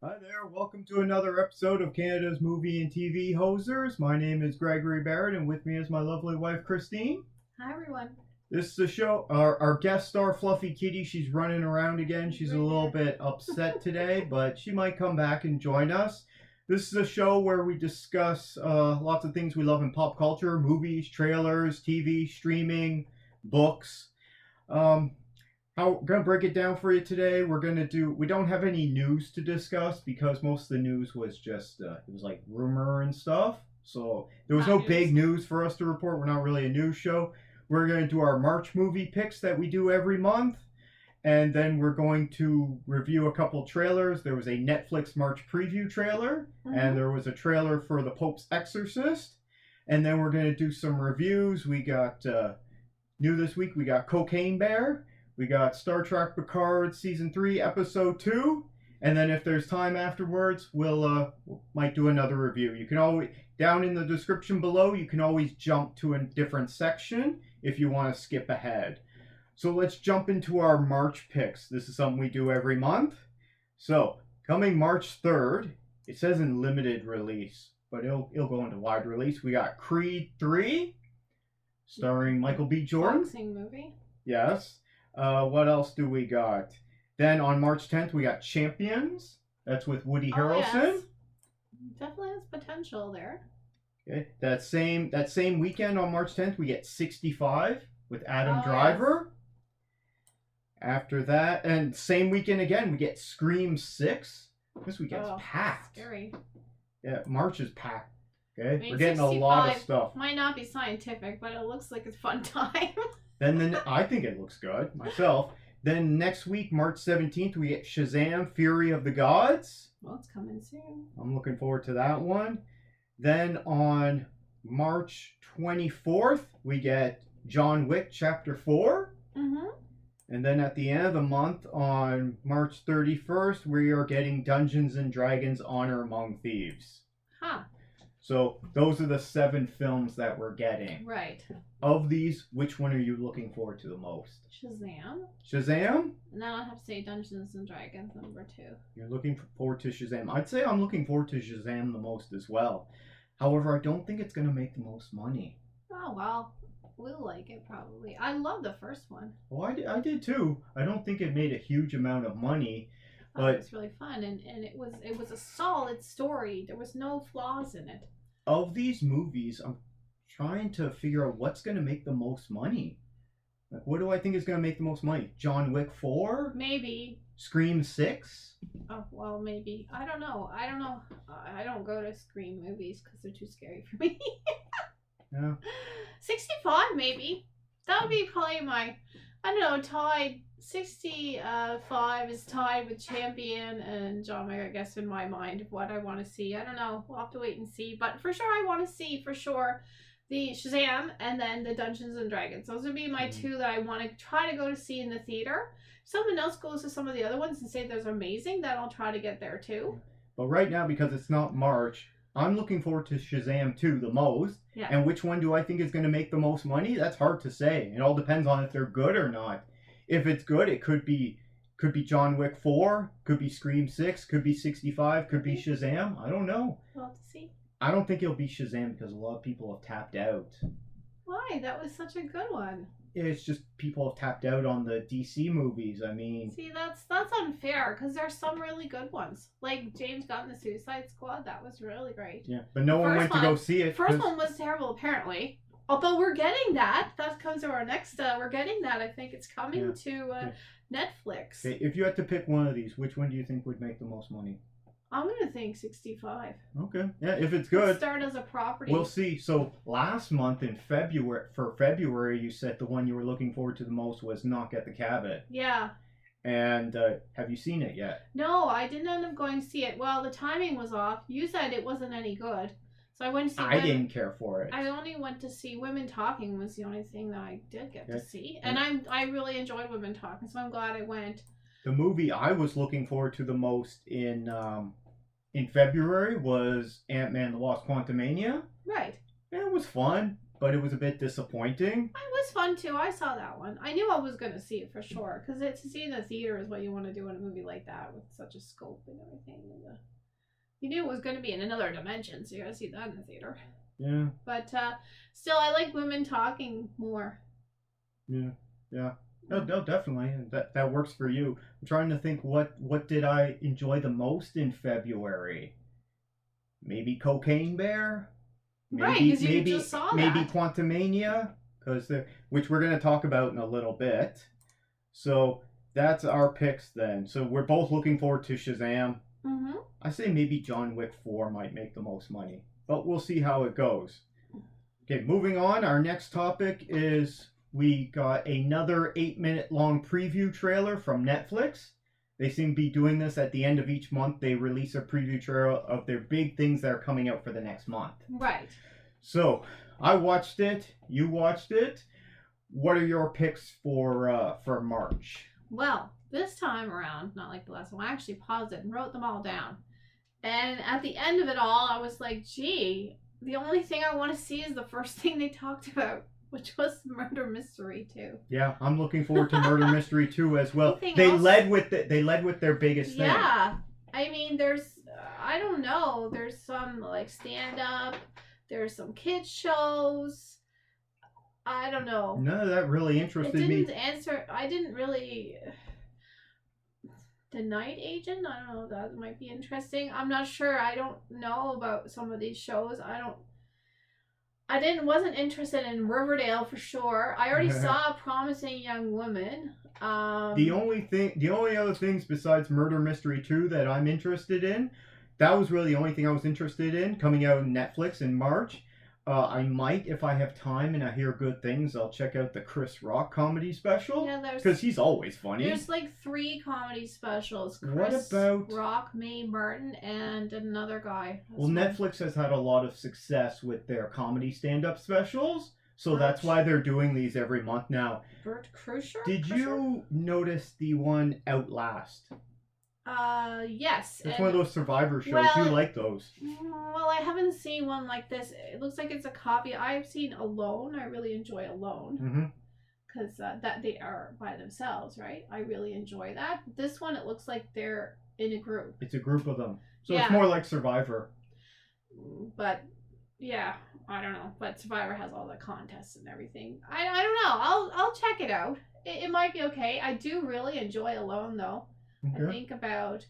Hi there, welcome to another episode of Canada's Movie and TV Hosers. My name is Gregory Barrett, and with me is my lovely wife, Christine. Hi, everyone. This is the show. Our guest star, Fluffy Kitty, she's running around again. She's a little bit upset today, but she might come back and join us. This is a show where we discuss lots of things we love in pop culture, movies, trailers, TV, streaming, books. We're gonna break it down for you today. We don't have any news to discuss because most of the news was just it was like rumor and stuff. So there was no big news for us to report. We're not really a news show. We're going to do our March movie picks that we do every month, and then we're going to review a couple trailers. There was a Netflix March preview trailer, and there was a trailer for the Pope's Exorcist, and then we're going to do some reviews. We got new this week. We got Cocaine Bear. We got Star Trek Picard Season 3, Episode 2. And then if there's time afterwards, we'll might do another review. You can always, down in the description below, you can always jump to a different section if you want to skip ahead. So let's jump into our March picks. This is something we do every month. So, coming March 3rd, it says in limited release, but it'll go into wide release. We got Creed 3, starring Michael B. Jordan. Boxing movie. Yes. What else do we got? Then on March 10th, we got Champions. That's with Woody Harrelson. Yes. Definitely has potential there. Okay. That same weekend on March 10th, we get 65 with Adam Driver. Yes. After that, and same weekend again, we get Scream 6. This weekend's packed. Scary. Yeah, March is packed. Okay, I mean, we're getting a lot of stuff. Might not be scientific, but it looks like a fun time. Then I think it looks good myself. Then next week, March 17th, we get Shazam! Fury of the Gods. Well, it's coming soon. I'm looking forward to that one. Then on March 24th, we get John Wick Chapter 4. Mm-hmm. And then at the end of the month, on March 31st, we are getting Dungeons & Dragons Honor Among Thieves. Huh. So those are the 7 films that we're getting. Right. Of these, which one are you looking forward to the most? Shazam. Shazam? And then I'll have to say Dungeons & Dragons number 2. You're looking forward to Shazam. I'd say I'm looking forward to Shazam the most as well. However, I don't think it's going to make the most money. Oh, well. We'll like it probably. I love the first one. Well, I did too. I don't think it made a huge amount of money. But it was really fun, and it was a solid story. There was no flaws in it. Of these movies, I'm trying to figure out what's going to make the most money. Like, what do I think is going to make the most money? John Wick 4? Maybe. Scream 6? Oh, well, maybe. I don't know. I don't go to Scream movies because they're too scary for me. Yeah. 65, maybe. That would be probably my, I don't know, tied. 65 is tied with Champion and John Wick, I guess, in my mind, of what I want to see. I don't know. We'll have to wait and see. But for sure, I want to see, for sure, the Shazam and then the Dungeons & Dragons. Those would be my two that I want to try to go to see in the theater. If someone else goes to some of the other ones and say those are amazing, then I'll try to get there too. But right now, because it's not March, I'm looking forward to Shazam 2 the most. Yeah. And which one do I think is going to make the most money? That's hard to say. It all depends on if they're good or not. If it's good, it could be John Wick 4, could be Scream 6, could be 65, could be Shazam. I don't know. We'll have to see. I don't think it'll be Shazam because a lot of people have tapped out. Why? That was such a good one. It's just people have tapped out on the DC movies. I mean... See, that's unfair because there's some really good ones. Like James Gunn, The Suicide Squad, that was really great. Yeah, but no one went to go see it. First one was terrible, apparently. Although we're getting that. That comes to our next... we're getting that. I think it's coming to Netflix. Okay, if you had to pick one of these, which one do you think would make the most money? I'm going to think 65. Okay. Yeah, if it's good. Let's start as a property. We'll see. So last month in February, you said the one you were looking forward to the most was Knock at the Cabin. Yeah. And have you seen it yet? No, I didn't end up going to see it. Well, the timing was off. You said it wasn't any good. So I went to see... I didn't care for it. I only went to see Women Talking was the only thing that I did get to see. And I really enjoyed Women Talking, so I'm glad I went. The movie I was looking forward to the most in February was Ant-Man the Wasp: Quantumania. Right. Yeah, it was fun. but it was a bit disappointing. It was fun too. I saw that one. I knew I was going to see it for sure because to see in the theater is what you want to do in a movie like that with such a scope and everything. And you knew it was going to be in another dimension, so you got to see that in the theater. Yeah. But still, I like women talking more. Yeah. No, definitely. That works for you. I'm trying to think what did I enjoy the most in February? Maybe Cocaine Bear? Right, because you just saw that. Maybe Quantumania, which we're going to talk about in a little bit. So that's our picks then. So we're both looking forward to Shazam. Mm-hmm. I say maybe John Wick 4 might make the most money, but we'll see how it goes. Okay, moving on. Our next topic is we got another 8-minute long preview trailer from Netflix. They seem to be doing this at the end of each month. They release a preview trailer of their big things that are coming out for the next month. Right. So I watched it. You watched it. What are your picks for March? Well, this time around, not like the last one, I actually paused it and wrote them all down. And at the end of it all, I was like, gee, the only thing I want to see is the first thing they talked about, which was Murder Mystery 2. Yeah, I'm looking forward to Murder Mystery 2 as well. Anything They else? led with their biggest thing. Yeah. I mean, there's, I don't know, there's some like stand-up, there's some kids shows. I don't know. None of that really interested me. I didn't really... The Night Agent? I don't know, that might be interesting. I'm not sure. I don't know about some of these shows. Wasn't interested in Riverdale for sure. I already saw Promising Young Woman. The only other things besides Murder Mystery 2 that I'm interested in, that was really the only thing I was interested in coming out on Netflix in March. I might, if I have time and I hear good things, I'll check out the Chris Rock comedy special. Yeah, because he's always funny. There's like 3 comedy specials. What about Rock, Mae Martin, and another guy. Well, Netflix has had a lot of success with their comedy stand-up specials, so that's why they're doing these every month now. Bert Kreischer? Did you notice the one Outlast? Yes. It's one of those Survivor shows. You like those? Well, I haven't seen one like this. It looks like it's a copy. I've seen Alone. I really enjoy Alone. Because that they are by themselves, right? I really enjoy that. This one, it looks like they're in a group. It's a group of them. So it's more like Survivor. But, yeah, I don't know. But Survivor has all the contests and everything. I don't know. I'll check it out. It might be okay. I do really enjoy Alone, though. Okay. I think about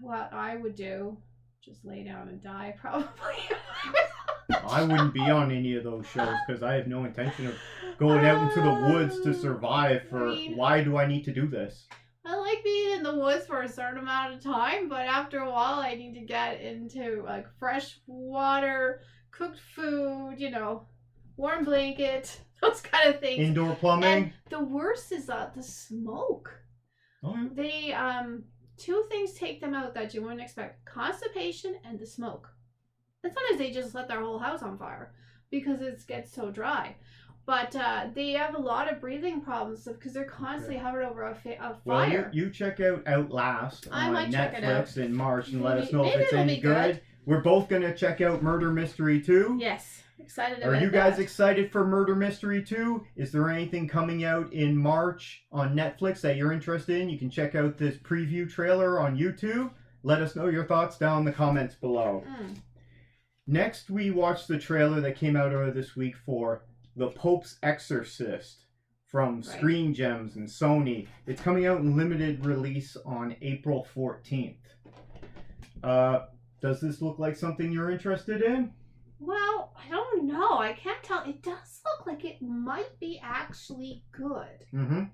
what I would do. Just lay down and die, probably. I wouldn't be on any of those shows because I have no intention of going out into the woods to survive. Why do I need to do this? I like being in the woods for a certain amount of time, but after a while I need to get into like fresh water, cooked food, warm blanket, those kind of things. Indoor plumbing. And the worst is the smoke. Oh, yeah. They 2 things take them out that you wouldn't expect: constipation and the smoke. And sometimes they just let their whole house on fire because it gets so dry. But they have a lot of breathing problems because they're constantly hovering over a fire. Well, you check out Outlast on Netflix in March and let us know if it's any good. We're both going to check out Murder Mystery 2. Yes. Excited about Are you guys excited for Murder Mystery 2? Is there anything coming out in March on Netflix that you're interested in? You can check out this preview trailer on YouTube. Let us know your thoughts down in the comments below. Next, we watched the trailer that came out earlier this week for The Pope's Exorcist from Screen Gems and Sony. It's coming out in limited release on April 14th. Does this look like something you're interested in? Well, I don't know. I can't tell. It does look like it might be actually good.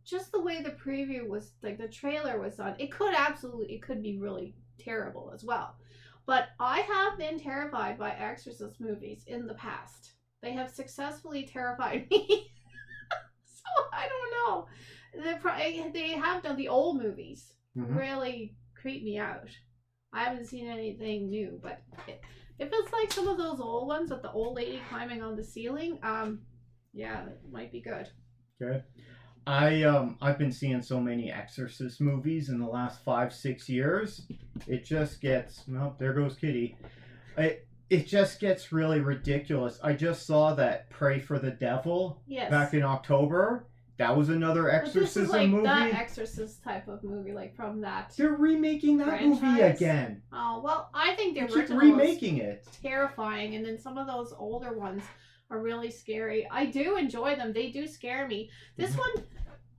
Just the way the preview was, like the trailer was done. It could be really terrible as well. But I have been terrified by Exorcist movies in the past. They have successfully terrified me. So I don't know. They have done the old movies. Really creep me out. I haven't seen anything new, but if it's like some of those old ones with the old lady climbing on the ceiling, yeah, it might be good. Okay. I've been seeing so many Exorcist movies in the last 5-6 years. It just gets, well, there goes Kitty. It it just gets really ridiculous. I just saw that Pray for the Devil Yes. back in October. That was another But this is exorcism like movie. that Exorcist type of movie, like from that. They're remaking that movie franchise? again. Oh well, I think the They keep original remaking it. was terrifying, and then some of those older ones are really scary. I do enjoy them; they do scare me. This one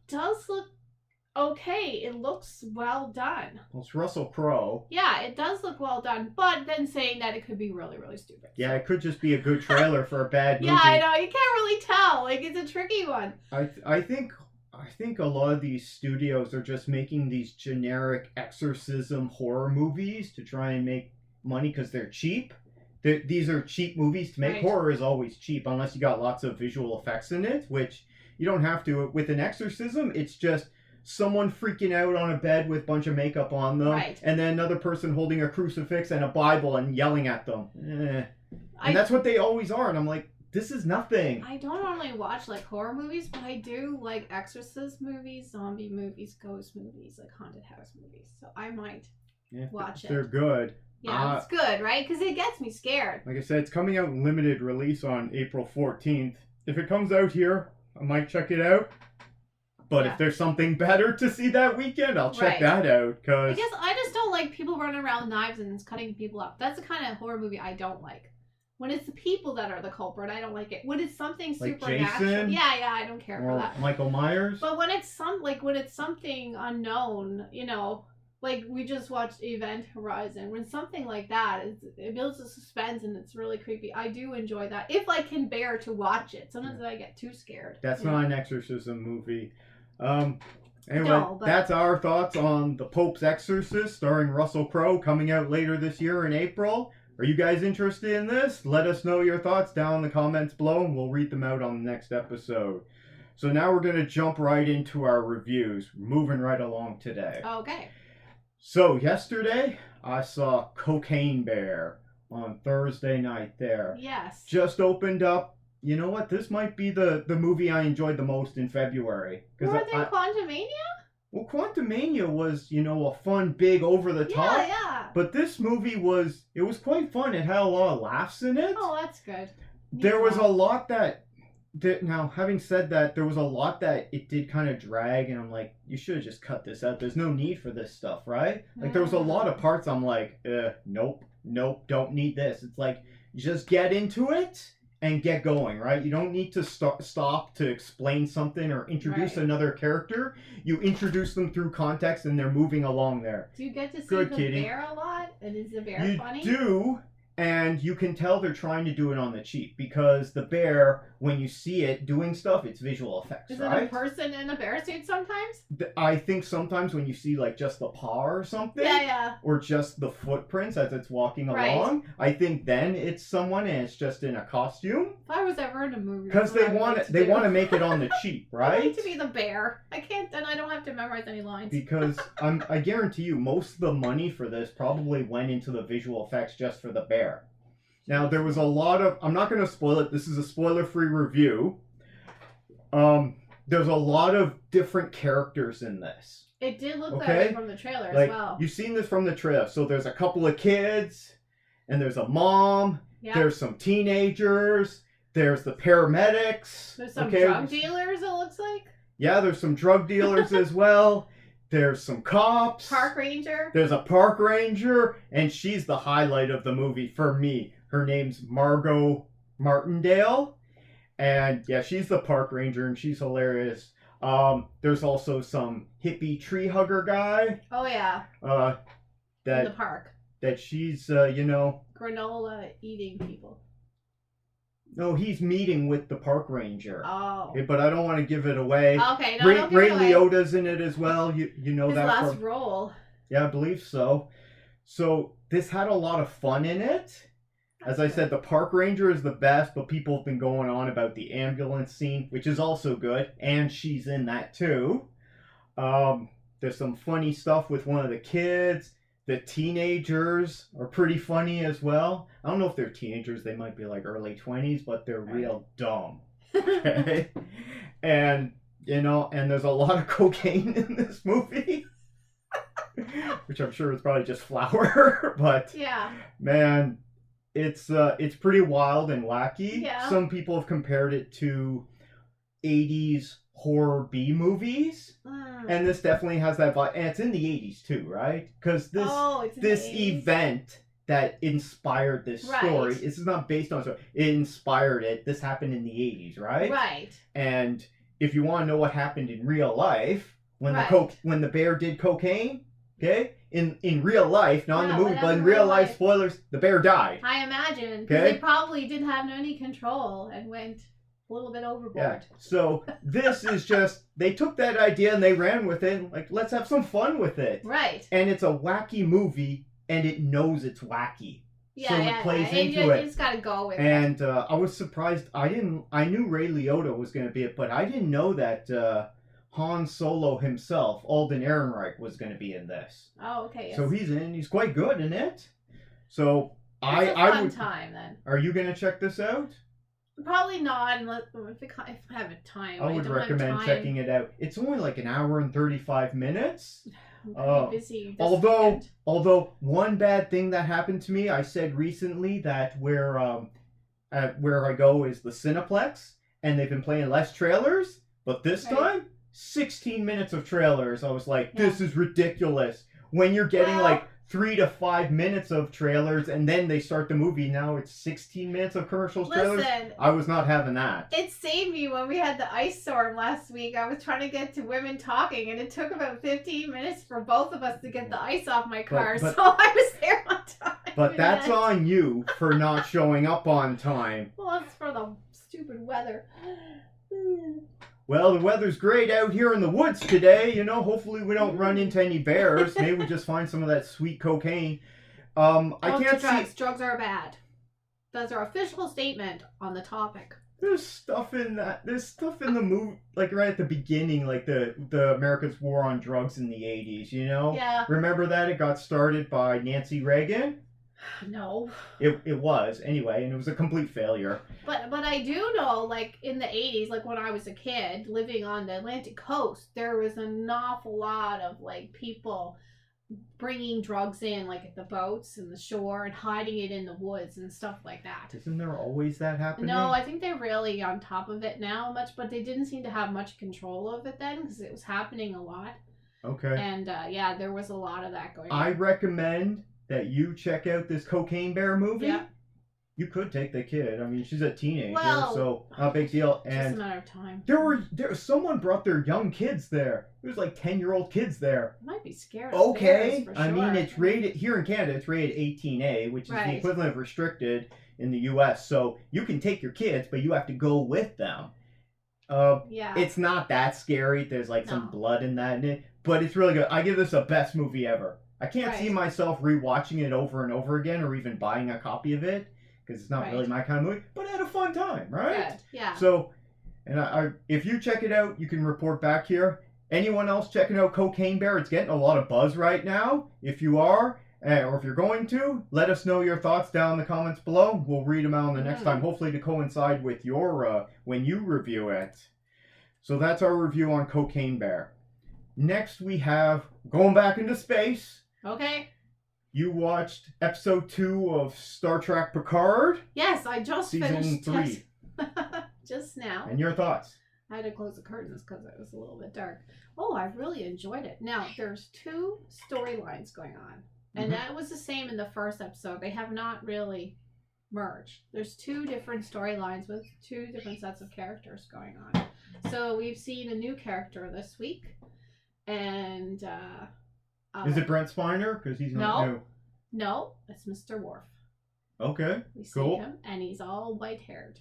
does look okay. It looks well done. Well, it's Russell Crowe. Yeah, it does look well done. But then saying that, it could be really, really stupid. Yeah, it could just be a good trailer for a bad movie. Yeah, I know. You can't really tell. Like, it's a tricky one. I think a lot of these studios are just making these generic exorcism horror movies to try and make money because they're cheap. These are cheap movies to make. Right. Horror is always cheap unless you got lots of visual effects in it, which you don't have to. With an exorcism, it's just someone freaking out on a bed with a bunch of makeup on them, Right. and then another person holding a crucifix and a Bible and yelling at them. And that's what they always are, and I'm like, this is nothing. I don't normally watch like horror movies, but I do like exorcist movies, zombie movies, ghost movies, like haunted house movies. So I might watch it. They're good. Yeah, it's good, right? Because it gets me scared. Like I said, it's coming out in limited release on April 14th. If it comes out here, I might check it out. But if there's something better to see that weekend, I'll check that out. I guess I just don't like people running around with knives and cutting people up. That's the kind of horror movie I don't like. When it's the people that are the culprit, I don't like it. When it's something like supernatural, Jason, yeah, I don't care for that. Michael Myers. But when it's something unknown, you know, like we just watched Event Horizon. When something like that, it builds a suspense and it's really creepy. I do enjoy that if I can bear to watch it. Sometimes I get too scared. That's not an exorcism movie. Anyway, No, but that's our thoughts on The Pope's Exorcist, starring Russell Crowe, coming out later this year in April. Are you guys interested in this? Let us know your thoughts down in the comments below, and we'll read them out on the next episode. So now we're going to jump right into our reviews, moving right along today. Okay. So yesterday, I saw Cocaine Bear on Thursday night there. Yes. Just opened up. You know what? This might be the movie I enjoyed the most in February. More than Quantumania? Well, Quantumania was, a fun, big, over-the-top. Yeah. But this movie it was quite fun. It had a lot of laughs in it. Oh, that's good. There was a lot now, having said that, there was a lot that it did kind of drag, and I'm like, you should have just cut this out. There's no need for this stuff, right? Like, there was a lot of parts I'm like, nope, don't need this. It's like, just get into it and get going, right? You don't need to stop to explain something or introduce another character. You introduce them through context, and they're moving along there. Do you get to see Good, the Kitty. bear a lot? And is the bear funny? You do, and you can tell they're trying to do it on the cheap, because the bear, when you see it doing stuff, it's visual effects, Is right? it a person in a bear suit sometimes? I think sometimes when you see like just the paw or something, or just the footprints as it's walking along, I think then it's someone and it's just in a costume. If I was ever in a movie, Because they want to make it on the cheap, right? I like to be the bear. I can't, then I don't have to memorize any lines. Because I guarantee you, most of the money for this probably went into the visual effects just for the bear. Now, there was a lot of... I'm not going to spoil it. This is a spoiler-free review. There's a lot of different characters in this. It did look that way from the trailer as well. You've seen this from the trailer. So there's a couple of kids, and there's a mom, there's some teenagers, there's the paramedics. There's some drug dealers, it looks like. Yeah, there's some drug dealers as well. There's some cops. Park ranger. There's a park ranger, and she's the highlight of the movie for me. Her name's Margot Martindale, and yeah, she's the park ranger, and she's hilarious. There's also some hippie tree hugger guy. Oh yeah. In the park. That she's, granola eating people. No, he's meeting with the park ranger. Oh. But I don't want to give it away. Okay, no, don't give Ray it away. Liotta's in it as well. You know His that. last role. Yeah, I believe so. So this had a lot of fun in it. As I said, the park ranger is the best, but people have been going on about the ambulance scene, which is also good, and she's in that too. There's some funny stuff with one of the kids. The teenagers are pretty funny as well. I don't know if they're teenagers. They might be like early 20s, but they're real dumb. Okay? And there's a lot of cocaine in this movie. Which I'm sure is probably just flour. But, yeah. Man, it's pretty wild and wacky. Yeah. Some people have compared it to 80s horror B movies. And this definitely has that vibe. And it's in the 80s too, right? Because this event that inspired this story, this is not based on a story. It inspired it. This happened in the 80s, right? Right. And if you want to know what happened in real life, when the bear did cocaine, okay? In real life, not in the movie, but in real life, spoilers, the bear died. I imagine. Because they probably didn't have any control and went a little bit overboard. Yeah. So this is just, they took that idea and they ran with it. Like, let's have some fun with it. Right. And it's a wacky movie and it knows it's wacky. Yeah, so it plays into it. You just gotta go with it. And I was surprised. I knew Ray Liotta was going to be it, but I didn't know that Han Solo himself, Alden Ehrenreich, was going to be in this. Oh, okay. Yes. So he's quite good in it. So it's a fun time then. Are you going to check this out? Probably not, unless if I have a time. I would recommend checking it out. It's only like an hour and 35 minutes. I'm pretty busy. Although one bad thing that happened to me, I said recently that where I go is the Cineplex, and they've been playing less trailers. But this time, 16 minutes of trailers. I was like, this is ridiculous. When you're getting like 3 to 5 minutes of trailers and then they start the movie, now it's 16 minutes of commercials, trailers. I was not having that. It saved me when we had the ice storm last week. I was trying to get to women talking and it took about 15 minutes for both of us to get the ice off my car, so I was there on time. But that's on you for not showing up on time. Well, it's for the stupid weather. Well, the weather's great out here in the woods today. You know, hopefully we don't run into any bears. Maybe we just find some of that sweet cocaine. Drugs are bad. That's our official statement on the topic. There's stuff in the movie, like right at the beginning, like the America's war on drugs in the 80s, you know? Yeah. Remember that? It got started by Nancy Reagan? No. It was, anyway, and it was a complete failure. But I do know, like, in the 80s, like, when I was a kid, living on the Atlantic coast, there was an awful lot of, like, people bringing drugs in, like, at the boats and the shore and hiding it in the woods and stuff like that. Isn't there always that happening? No, I think they're really on top of it now much, but they didn't seem to have much control of it then because it was happening a lot. Okay. And, yeah, there was a lot of that going on. I recommend that you check out this Cocaine Bear movie. Yeah. You could take the kid. I mean, she's a teenager, well, so not a big deal. And just a matter of time. Someone brought their young kids there. There was like 10-year-old kids there. I might be scared. Okay, of bears, for I sure. mean it's rated here in Canada. It's rated 18A, which is the equivalent of restricted in the U.S. So you can take your kids, but you have to go with them. Yeah. It's not that scary. There's like some blood in that, but it's really good. I give this a best movie ever. I can't see myself rewatching it over and over again, or even buying a copy of it, because it's not really my kind of movie. But I had a fun time, right? Good. Yeah. So, and if you check it out, you can report back here. Anyone else checking out Cocaine Bear? It's getting a lot of buzz right now. If you are, or if you're going to, let us know your thoughts down in the comments below. We'll read them out the next time, hopefully to coincide with your when you review it. So that's our review on Cocaine Bear. Next we have Going Back into Space. Okay. You watched episode 2 of Star Trek Picard? Yes, I just finished season 3. Just now. And your thoughts? I had to close the curtains because it was a little bit dark. Oh, I really enjoyed it. Now, there's 2 storylines going on. And that was the same in the first episode. They have not really merged. There's 2 different storylines with 2 different sets of characters going on. So we've seen a new character this week. And is it Brent Spiner? Because he's not new. No, it's Mr. Worf. Okay, we see him, and he's all white-haired.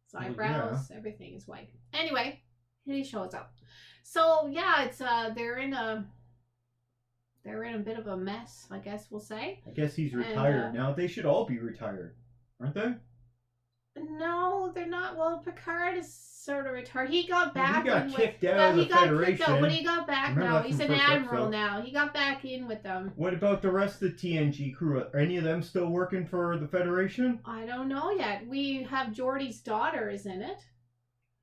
His eyebrows, everything is white. Anyway, he shows up. So yeah, it's they're in a bit of a mess, I guess we'll say. I guess he's retired now. They should all be retired, aren't they? No, they're not. Well, Picard is sort of retired. He got back. He got kicked out of the Federation. Kicked out, but he got back now. He's an admiral now. He got back in with them. What about the rest of the TNG crew? Are any of them still working for the Federation? I don't know yet. We have Geordi's daughter is in it.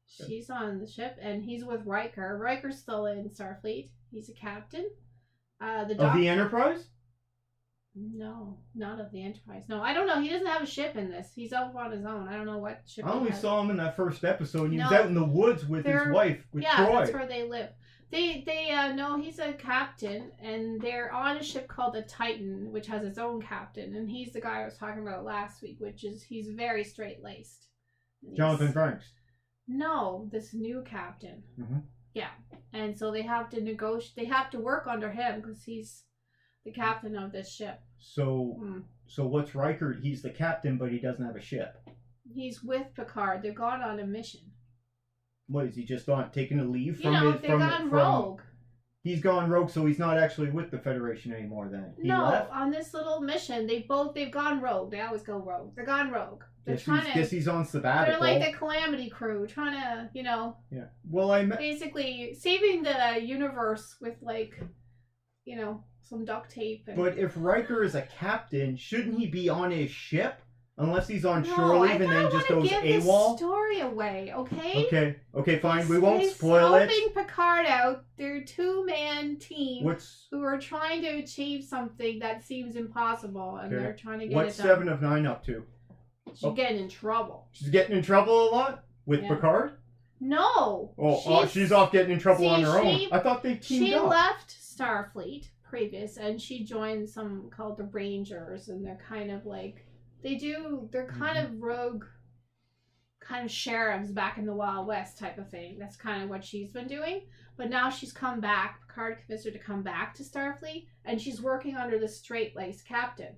She's on the ship, and he's with Riker. Riker's still in Starfleet. He's a captain. Of the Enterprise? No, not of the Enterprise. No, I don't know. He doesn't have a ship in this. He's out on his own. I don't know what ship I only he has. saw him in that first episode, and he was No. out in the woods with his wife, with yeah, Troy. that's where they live. They no, he's a captain, and they're on a ship called the Titan, which has its own captain, and he's the guy I was talking about last week, which is he's very straight-laced. Jonathan Franks. No, this new captain. Mm-hmm. Yeah, and so they have to negotiate. They have to work under him because he's the captain of this ship. So what's Riker? He's the captain, but he doesn't have a ship. He's with Picard. They've gone on a mission. What, is he just on taking a leave from they've gone rogue. He's gone rogue, so he's not actually with the Federation anymore then. He left? On this little mission, they've gone rogue. They always go rogue. They're gone rogue. Guess he's on sabbatical. They're like the Calamity Crew, trying to, Yeah. Well, basically saving the universe with some duct tape. But if Riker is a captain, shouldn't he be on his ship? Unless he's on shore leave and then just goes give AWOL? The story away, okay? Okay, fine. We won't spoil it. He's helping Picard out. They're a two-man team who are trying to achieve something that seems impossible, and they're trying to get it done. What's 7 of 9 up to? She's getting in trouble. She's getting in trouble a lot? With Picard? No. She's off getting in trouble on her own. I thought they teamed up. She left Starfleet previous, and she joined some called the Rangers, and they're kind of like... They're kind of rogue, kind of sheriffs back in the Wild West type of thing. That's kind of what she's been doing. But now she's come back. Picard convinced her to come back to Starfleet, and she's working under the straight-laced captain,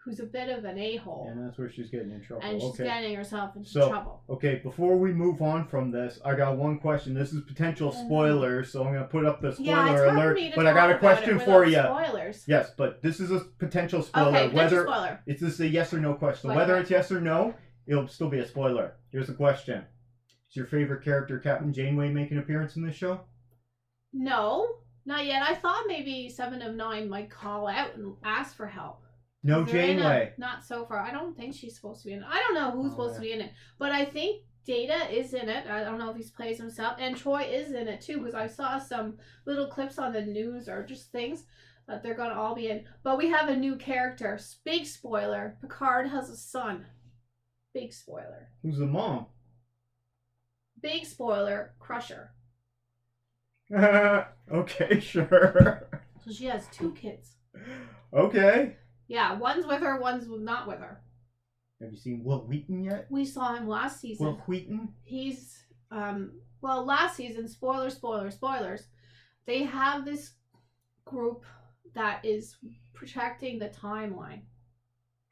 who's a bit of an a-hole. And that's where she's getting in trouble. And she's getting herself into trouble. Okay, before we move on from this, I got one question. This is potential spoilers, so I'm going to put up the spoiler alert. But I got a question for you. Spoilers. Yes, but this is a potential spoiler. Okay, potential spoiler. It's just a yes or no question. Whether it's yes or no, it'll still be a spoiler. Here's the question. Is your favorite character Captain Janeway make an appearance in this show? No, not yet. I thought maybe 7 of 9 might call out and ask for help. No Janeway. Not so far. I don't think she's supposed to be in it. I don't know who's supposed to be in it. But I think Data is in it. I don't know if he plays himself. And Troy is in it too, because I saw some little clips on the news or just things that they're going to all be in. But we have a new character. Big spoiler. Picard has a son. Big spoiler. Who's the mom? Big spoiler. Crusher. Okay, sure. So she has 2 kids. Okay. Yeah, one's with her, one's not with her. Have you seen Will Wheaton yet? We saw him last season. Will Wheaton? He's, last season, spoilers, they have this group that is protecting the timeline.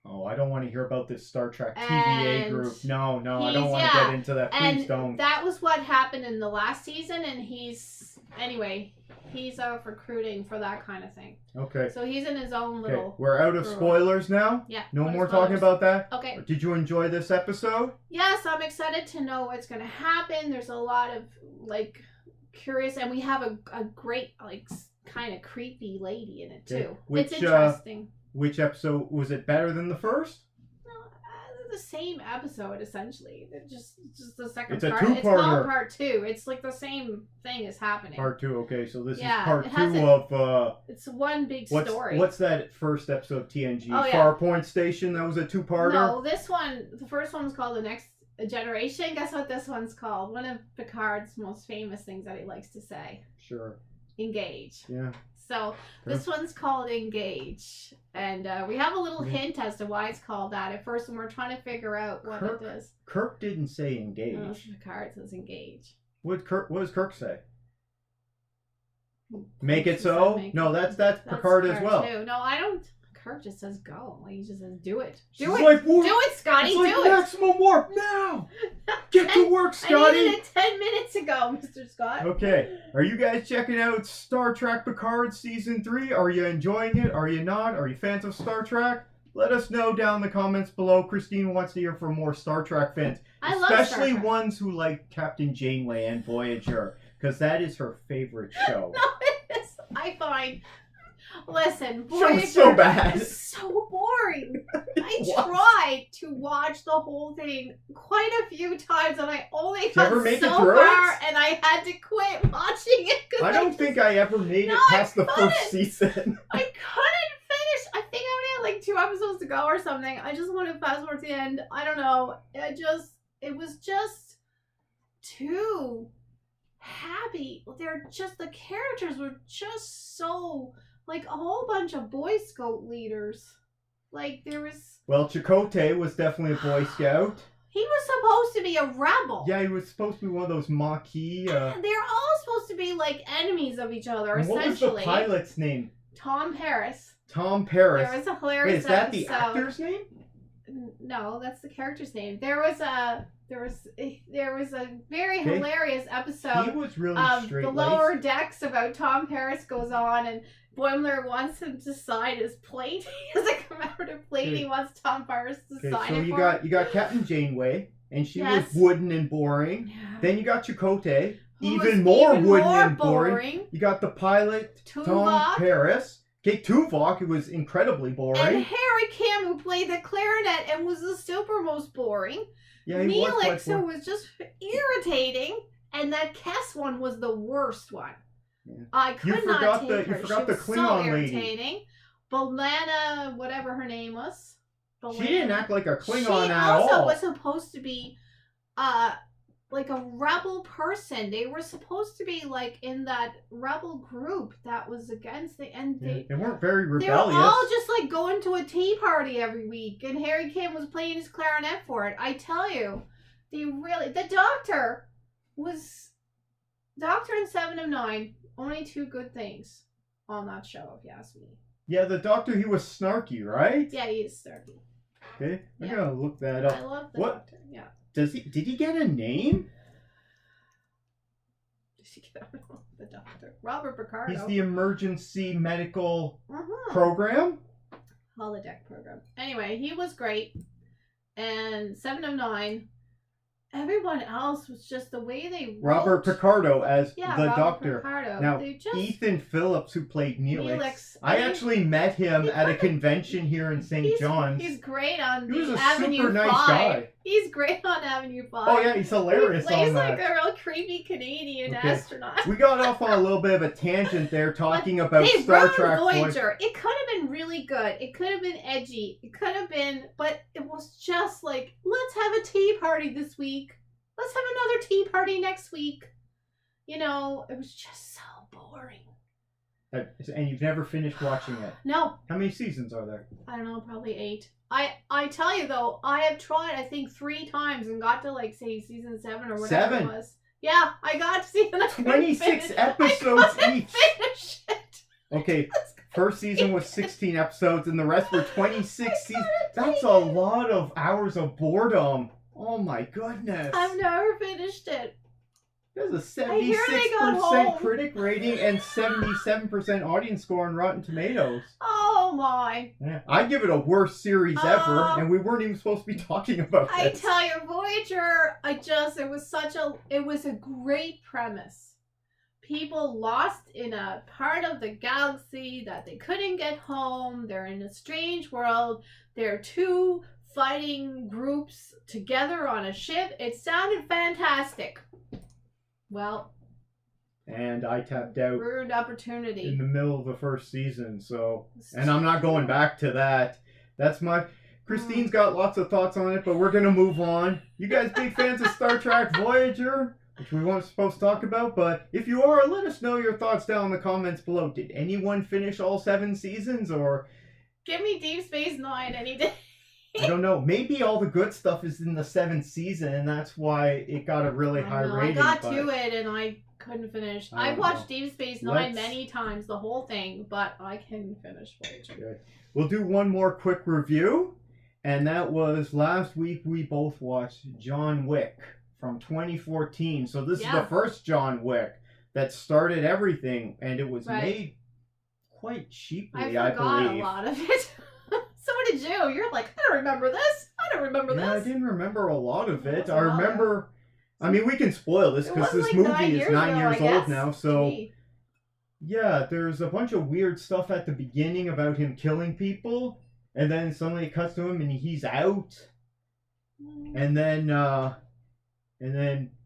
Oh, I don't want to hear about this Star Trek TVA group. No, I don't want to get into that. Please don't. That was what happened in the last season, and he's out recruiting for that kind of thing. Okay. So he's in his own little... We're out of spoilers now? Yeah. No more talking about that? Okay. Did you enjoy this episode? Yes, I'm excited to know what's going to happen. There's a lot of, curious, and we have a great, kind of creepy lady in it, too. It's interesting. Which episode? Was it better than the first? No, the same episode, essentially. Just the second part. It's two-parter. It's called part 2. It's the same thing is happening. Part 2, okay. So this is part 2 of... It's one big story. What's that first episode of TNG? Oh, yeah. Farpoint Station? That was a 2-parter? No, the first one's called The Next Generation. Guess what this one's called? One of Picard's most famous things that he likes to say. Sure. Engage. Yeah. So this one's called Engage, and we have a little hint as to why it's called that at first, and we're trying to figure out what it is. Kirk didn't say engage. No, Picard says engage. What does Kirk say? Make it so? No, that's Picard as well. Too. No, I don't. Kirk just says go. He just says do it. Do it, Scotty. Do it. Maximum warp now. Get to work, Scotty. I needed it 10 minutes ago, Mr. Scott. Okay. Are you guys checking out Star Trek Picard Season 3? Are you enjoying it? Are you not? Are you fans of Star Trek? Let us know down in the comments below. Christine wants to hear from more Star Trek fans. Especially ones who like Captain Janeway and Voyager. Because that is her favorite show. No, it is. I find... Listen, Voyager so bad. is so boring. I tried to watch the whole thing quite a few times, and I only got so far, and I had to quit watching it. I don't think I ever made it past the first season. I couldn't finish. I think I only like 2 episodes to go or something. I just want to fast forward to the end. I don't know. It was just too happy. The characters were just so, like, a whole bunch of Boy Scout leaders. Like, there was... Well, Chakotay was definitely a Boy Scout. He was supposed to be a rebel. Yeah, he was supposed to be one of those Maquis. They're all supposed to be, like, enemies of each other, essentially. What was the pilot's name? Tom Paris. Tom Paris. There was a hilarious Wait, is that the episode. actor's name? No, that's the character's name. There was a very hilarious episode He was really of straight-laced. The Lower Decks about Tom Paris goes on, and Boimler wants him to sign his plate. He has a commemorative plate. Okay. He wants Tom Paris to sign so it you for got him. you got Captain Janeway, and she was Yes. wooden and boring. Yeah. Then you got Chakotay, Who was even more wooden more and boring. You got the pilot Tom Tuvok. Paris. Okay, Tuvok, who was incredibly boring. And Harry Kim, who played the clarinet and was the super most boring. Yeah, he was quite Neelix, who boring. was just irritating. And that Kess one was the worst one. Yeah. I could not forgot take the- her. you forgot She the was so Klingon lady. irritating. Belana, whatever her name was. She didn't act like a Klingon She at also all. was supposed to be like a rebel person. They were supposed to be like in that rebel group that was against the and Yeah, they they weren't very they rebellious. were all just like going to a tea party every week, and Harry Kim was playing his clarinet for it. I tell you, the Doctor in 7 of 9. Only 2 good things on that show, if you ask me. Yeah, the Doctor, he was snarky, right? Yeah, he is snarky. Okay, I'm Yeah. gonna look that I up. love the What? Doctor. Yeah. Did he get a name? The Doctor. Robert Picardo. He's the emergency medical Mhm. program. Holodeck program. Anyway, he was great. And 7 of 9. Everyone else was just the way they wrote. Robert Picardo as Yeah, the Robert Doctor. Picardo. Now, They just... Ethan Phillips, who played Neelix. Neelix. I actually met him he at a kinda- convention here in St. John's. He's great on He was the a Avenue super nice 5. guy. He's great on Avenue 5. Oh yeah, he's hilarious He plays on like that. a real creepy Canadian Okay. astronaut. We got off on a little bit of a tangent there, talking about They Star ruined Trek Voyager. It could have been really good. It could have been edgy. It could have been, but it was just like, let's have a tea party this week. Let's have another tea party next week. You know, it was just so boring. And you've never finished watching it. No, How many seasons are there? I don't know, probably 8. I tell you though, I have tried I think 3 times and got to like say season 7 or whatever 7? it was. Yeah, I got to see it. 26 episodes each. Finish it. Okay, first season was 16 episodes and the rest were 26 seasons. That's a lot of hours of boredom. Oh my goodness. I've never finished it. There's a I hear they got 76% home. critic rating and 77% audience score on Rotten Tomatoes. Oh my. Yeah. I give it a worst series ever, Oh. and we weren't even supposed to be talking about I this. tell you, Voyager, it was a great premise. People lost in a part of the galaxy that they couldn't get home. They're in a strange world. They're 2 fighting groups together on a ship. It sounded fantastic. Well, And I tapped out ruined opportunity. in the middle of the first season, so... And I'm not going back to that. That's my... Christine's got lots of thoughts on it, but we're gonna move on. You guys big fans of Star Trek Voyager? Which we weren't supposed to talk about, but if you are, let us know your thoughts down in the comments below. Did anyone finish all 7 seasons, or... Give me Deep Space Nine any day. I don't know. Maybe all the good stuff is in the 7th season, and that's why it got a really high rating. I got but to it and I couldn't finish. I I've don't watched know. Deep Space Nine Let's- many times, the whole thing, but I couldn't finish Voyager. Okay. We'll do one more quick review, and that was last week we both watched John Wick from 2014. So this is Yeah. the first John Wick that started everything, and it was Right. made quite cheaply, I I forgot believe. a lot of it. So did you. You're like, I don't remember this. I don't remember Yeah, I this. didn't remember a lot of It it. was a I lot. remember... I mean, we can spoil this It because was this like 9 movie is years 9 ago, years I old guess. now, so... Gee. Yeah, there's a bunch of weird stuff at the beginning about him killing people, and then suddenly it cuts to him and he's out, and then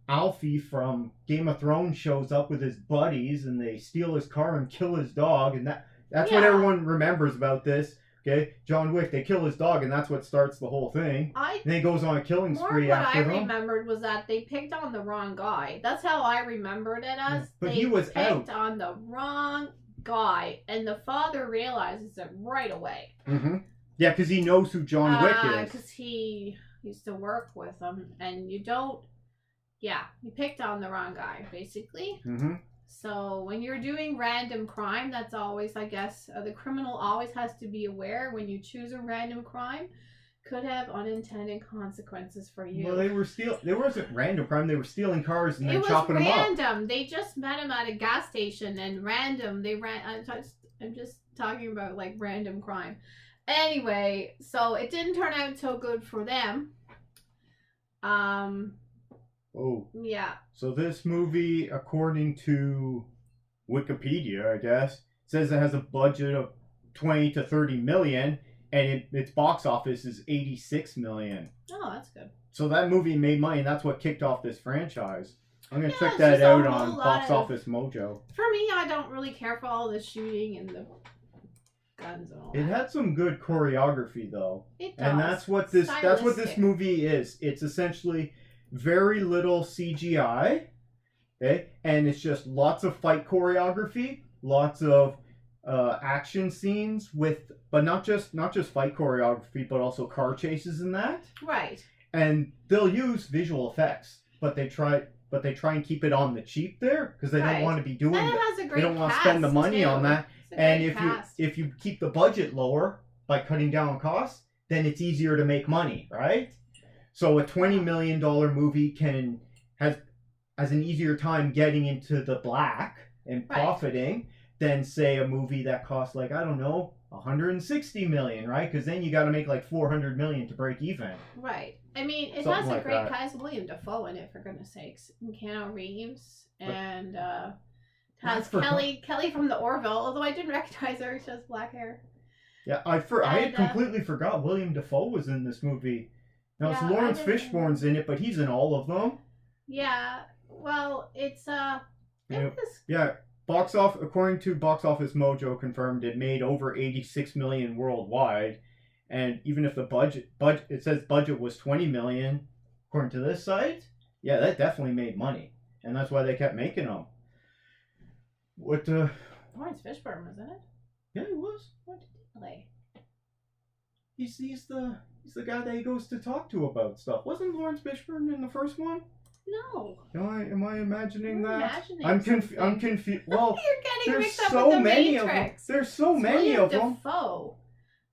Alfie from Game of Thrones shows up with his buddies, and they steal his car and kill his dog, and that's what Yeah. everyone remembers about this. Okay, John Wick, they kill his dog, and that's what starts the whole thing. And then he goes on a killing spree what after I them. remembered was that they picked on the wrong guy. That's how I remembered it as. But they he was picked on the wrong guy, and the father realizes it right away. Mm-hmm. Yeah, because he knows who John Wick is. Because he used to work with him, and you don't. Yeah, you picked on the wrong guy, basically. Mm-hmm. So when you're doing random crime, that's always, I guess, the criminal always has to be aware when you choose a random crime, could have unintended consequences for you. Well, there wasn't random crime. They were stealing cars and then chopping them up. It was random. They just met him at a gas station and random. They ran. I'm just talking about like random crime. Anyway, so it didn't turn out so good for them. Oh. Yeah. So this movie, according to Wikipedia, I guess, says it has a budget of 20 to 30 million, and its box office is 86 million. Oh, that's good. So that movie made money, and that's what kicked off this franchise. I'm gonna check that out on Box Office Mojo. For me, I don't really care for all the shooting and the guns and all that. It had some good choreography though. It does. And that's what this movie is. It's essentially very little CGI, okay? And it's just lots of fight choreography, lots of action scenes but not just fight choreography, but also car chases and that. Right. And they'll use visual effects, but they try and keep it on the cheap there because they don't want to be doing and it has a great they don't want to cast, spend the money too. on that. And if you keep the budget lower by cutting down costs, then it's easier to make money, right? So a $20 million movie has an easier time getting into the black and profiting than say a movie that costs like, I don't know, 160 million, right? Because then you got to make like 400 million to break even. Right. I mean, it Something has a like great that. cast. William Dafoe in it, for goodness sakes. And Keanu Reeves and has Kelly from the Orville. Although I didn't recognize her, she has black hair. Yeah, I had completely forgot William Dafoe was in this movie. Now it's Lawrence Fishburne's in it, but he's in all of them. Yeah. Well, it's Box off according to Box Office Mojo confirmed it made over 86 million worldwide, and even if the budget it says budget was 20 million according to this site, yeah, that definitely made money, and that's why they kept making them. What Lawrence Fishburne was in it? Yeah, he was. What did he play? He's the guy that he goes to talk to about stuff. Wasn't Lawrence Fishburne in the first one? No. Am I imagining that? I'm confused. Well, you're getting there's mixed up so with the many Matrix. of them. There's so many of them. Dafoe.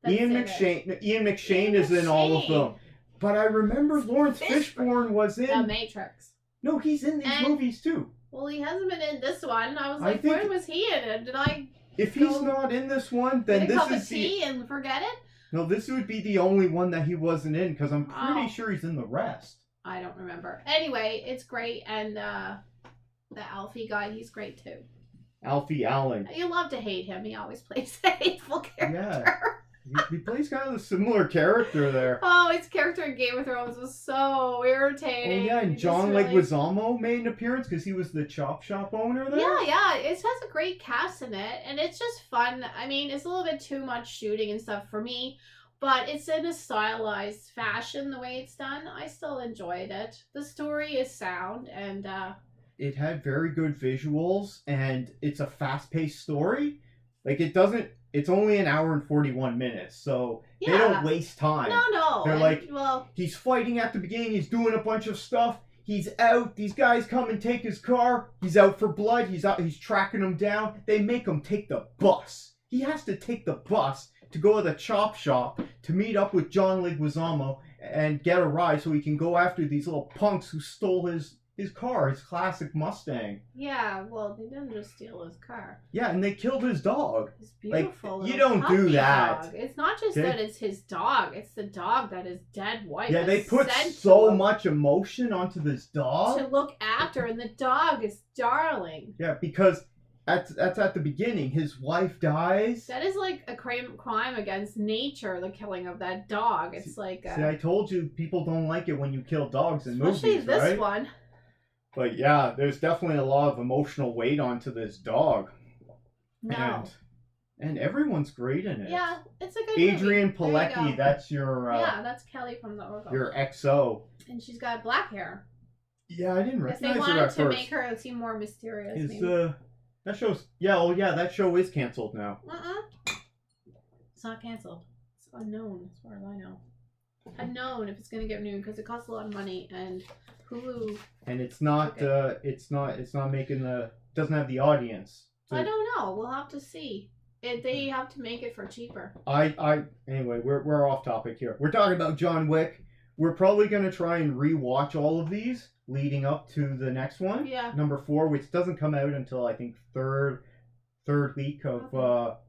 Ian McShane is in all of them. But I remember Lawrence Fishburne was in The Matrix. No, he's in these movies too. Well, he hasn't been in this one. I was like, when was he in it? Did I? If he's not in this one, then get a this cup is of tea and forget it. No, this would be the only one that he wasn't in because I'm pretty sure he's in the rest. I don't remember. Anyway, it's great, and the Alfie guy, he's great too. Alfie Allen. You love to hate him. He always plays a hateful character. Yeah. He plays kind of a similar character there. Oh, his character in Game of Thrones was so irritating. Oh yeah, and John Leguizamo made an appearance because he was the chop shop owner there. Yeah, it has a great cast in it, and it's just fun. I mean, it's a little bit too much shooting and stuff for me, but it's in a stylized fashion the way it's done. I still enjoyed it. The story is sound, and it had very good visuals, and it's a fast-paced story. Like it's only an hour and 41 minutes, so they don't waste time. No. They're he's fighting at the beginning, he's doing a bunch of stuff, he's out, these guys come and take his car, he's out for blood, he's tracking them down, they make him take the bus. He has to take the bus to go to the chop shop to meet up with John Leguizamo and get a ride so he can go after these little punks who stole his car, his classic Mustang. Yeah, well, they didn't just steal his car. Yeah, and they killed his dog. His beautiful you don't do that. Dog. It's not just that it's his dog. It's the dog that his dead wife Yeah, they put sent so much emotion onto this dog. To look after, and the dog is darling. Yeah, because that's at the beginning. His wife dies. That is like a crime against nature, the killing of that dog. It's See, I told you, people don't like it when you kill dogs in movies, right? Especially this one. But yeah, there's definitely a lot of emotional weight onto this dog. No. And everyone's great in it. Yeah, it's a good Adrian movie. There you Pilecki, go. that's your Yeah, that's Kelly from the Orville. your XO. And she's got black hair. Yeah, I didn't Because they recognize her wanted at to first. make her seem more mysterious. Is maybe. that show's that show is canceled now. It's not canceled. It's unknown as far as I know. Unknown if it's gonna get renewed because it costs a lot of money and Hulu. And it's not making doesn't have the audience. So I don't know. We'll have to see. They have to make it for cheaper. Anyway, we're off topic here. We're talking about John Wick. We're probably gonna try and rewatch all of these leading up to the next one. Yeah. Number 4, which doesn't come out until I think third week of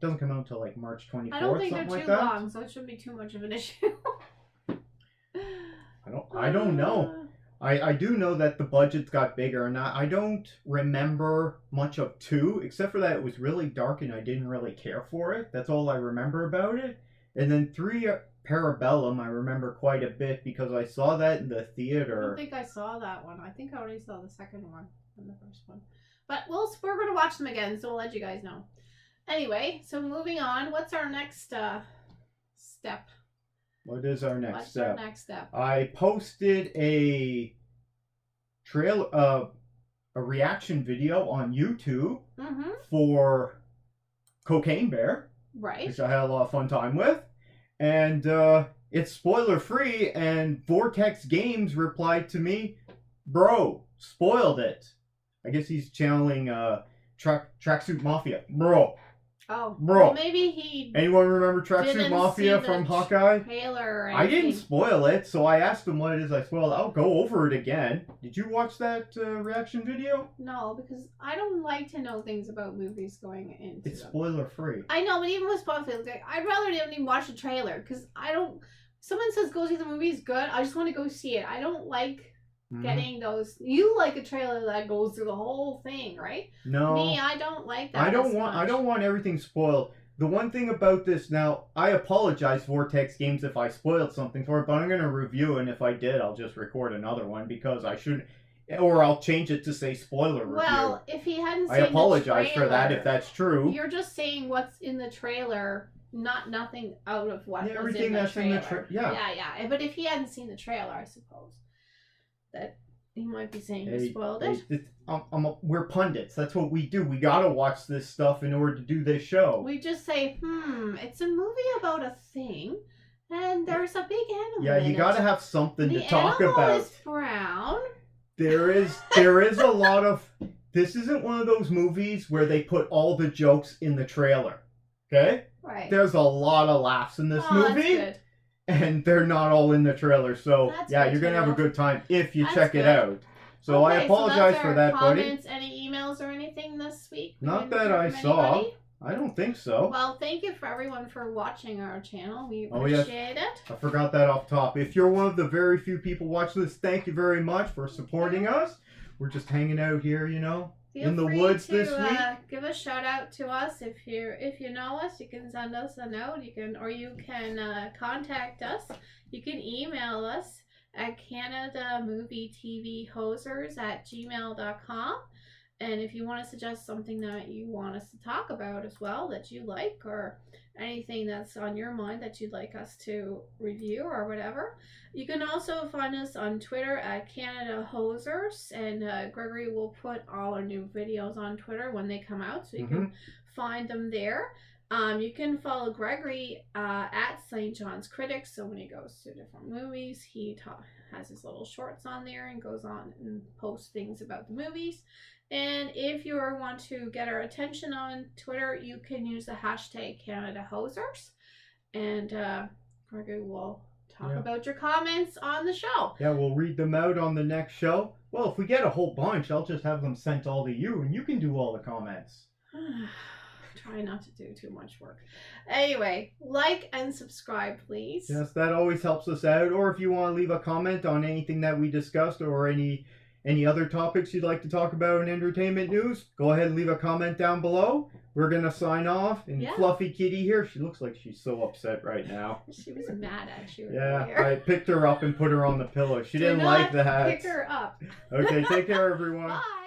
doesn't come out until like March 24th. I don't think they're something too like that. long, so it shouldn't be too much of an issue. I don't know. I do know that the budgets got bigger, and I don't remember much of 2, except for that it was really dark and I didn't really care for it. That's all I remember about it. And then 3, Parabellum, I remember quite a bit because I saw that in the theater. I don't think I saw that one. I think I already saw the second one and the first one. But we're going to watch them again, so we'll let you guys know. Anyway, so moving on, what's our next step? What is our next step? What's our next step? I posted a reaction video on YouTube for Cocaine Bear, right? Which I had a lot of fun time with, and it's spoiler free. And Vortex Games replied to me, "Bro, spoiled it." I guess he's channeling Tracksuit Mafia, bro. Oh, bro. Well, maybe he. Anyone remember Tracksuit Mafia from Hawkeye? Trailer. I didn't spoil it, so I asked him what it is I spoiled. I'll go over it again. Did you watch that reaction video? No, because I don't like to know things about movies going into. It's spoiler free. I know, but even with spoilers, I'd rather not even watch the trailer because I don't. Someone says go see the movie is good. I just want to go see it. I don't like. Getting those, you like a trailer that goes through the whole thing, right? No, me, I don't like that. I don't want everything spoiled. The one thing about this now, I apologize, Vortex Games, if I spoiled something for it, but I'm going to review, and if I did, I'll just record another one because I shouldn't, or I'll change it to say spoiler review. Well, if he hadn't, I apologize for that if that's true. You're just saying what's in the trailer, nothing out of what was everything in the that's trailer. in the trailer. Yeah. But if he hadn't seen the trailer, I suppose. That he might be saying he spoiled it. We're pundits. That's what we do. We gotta watch this stuff in order to do this show. We just say, it's a movie about a thing, and there's a big animal. Yeah, you gotta have something to talk about. The animal is brown. There is a lot of. This isn't one of those movies where they put all the jokes in the trailer. Okay. Right. There's a lot of laughs in this movie. That's good. And they're not all in the trailer, so you're gonna have a good time if you check it out. So I apologize for that, buddy. Comments, any emails or anything this week? Not that I saw. I don't think so. Well, thank you for everyone for watching our channel. We appreciate it. I forgot that off top. If you're one of the very few people watching this, thank you very much for supporting us. We're just hanging out here, in the woods this week. Give a shout out to us if you know us. You can send us a note. You can contact us. You can email us at CanadaMovieTVHosers@gmail.com. And if you want to suggest something that you want us to talk about as well, that you like, or anything that's on your mind that you'd like us to review or whatever, you can also find us on Twitter at Canada Hosers, and Gregory will put all our new videos on Twitter when they come out, so you can find them there. You can follow Gregory at St. John's Critics, so when he goes to different movies, he has his little shorts on there and goes on and posts things about the movies. And if you want to get our attention on Twitter, you can use the hashtag CanadaHosers, and Gregory will talk about your comments on the show. Yeah, we'll read them out on the next show. Well, if we get a whole bunch, I'll just have them sent all to you, and you can do all the comments. Try not to do too much work. Anyway, like and subscribe, please. Yes, that always helps us out. Or if you want to leave a comment on anything that we discussed or any other topics you'd like to talk about in entertainment news, go ahead and leave a comment down below. We're going to sign off. And Fluffy Kitty here, she looks like she's so upset right now. She was mad at you. Yeah, earlier. I picked her up and put her on the pillow. She didn't like that. Pick her up. Okay, take care, everyone. Bye.